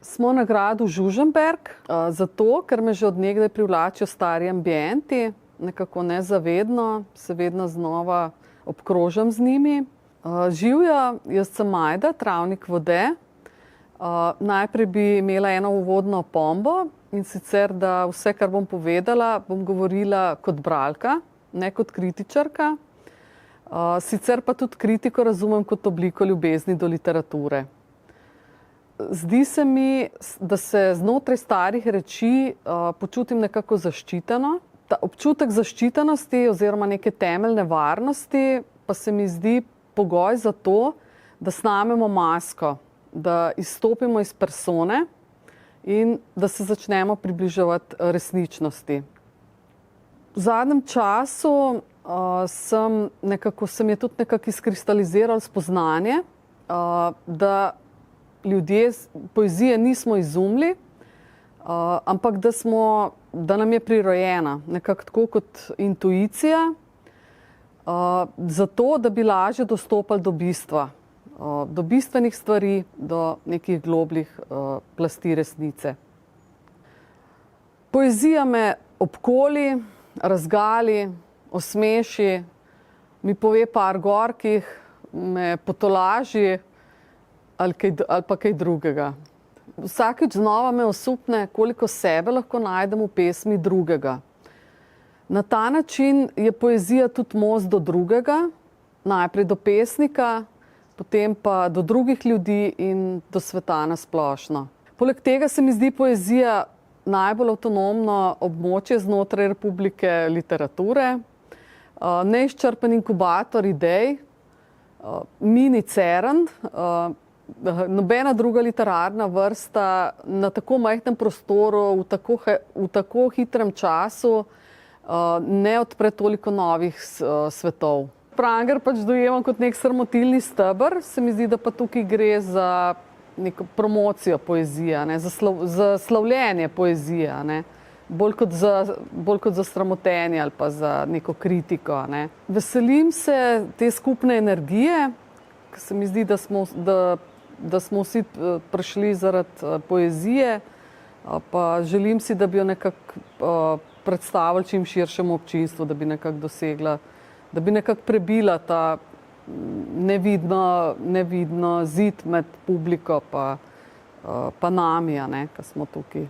Smo na gradu Žužemberk, zato, ker me že od nekdaj privlačijo stari ambienti, nekako nezavedno, se vedno znova obkrožam z njimi. Živja, jaz sem Majda, travnik Vode. Najprej bi imela eno uvodno opombo, in sicer, da vse, kar bom povedala, bom govorila kot bralka, ne kot kritičarka. Sicer pa tudi kritiko razumem kot obliko ljubezni do literature. Zdi se mi, da se znotraj starih reči počutim nekako zaščiteno. Ta občutek zaščitenosti oziroma neke temeljne varnosti pa se mi zdi pogoj za to, da snamemo masko, da izstopimo iz persone in da se začnemo približevati resničnosti. V zadnjem času se mi je tudi nekako izkristaliziralo spoznanje, da ljudje poezije nismo izumili, ampak da nam je prirojena, nekako tako kot intuicija, zato, da bi lažje dostopali do bistva, do bistvenih stvari, do nekih globljih plasti resnice. Poezija me obkoli, razgali, osmeši, mi pove par gorkih, me potolaži ali pa kaj drugega. Vsakič znova me osupne, koliko sebe lahko najdem v pesmi drugega. Na ta način je poezija tudi most do drugega, najprej do pesnika, potem pa do drugih ljudi in do sveta na splošno. Poleg tega se mi zdi poezija najbolj avtonomno območje znotraj Republike literature, neizčrpen inkubator idej, mini CERN, nobena druga literarna vrsta na tako majhnem prostoru, v tako hitrem času ne odpre toliko novih svetov. Pranger pač dojemam kot nek sramotilni steber, se mi zdi, da pa tukaj gre za neko promocijo poezije, za slavljenje poezije, bolj kot za sramotenje ali pa za neko kritiko. Veselim se te skupne energije, ker se mi zdi, da smo vsi prišli zaradi poezije, pa želim si, da bi jo nekako predstavili čim širšemu občinstvu, da bi nekako dosegla, da bi nekako prebila ta nevidno zid med publiko pa nami, ki smo tukaj.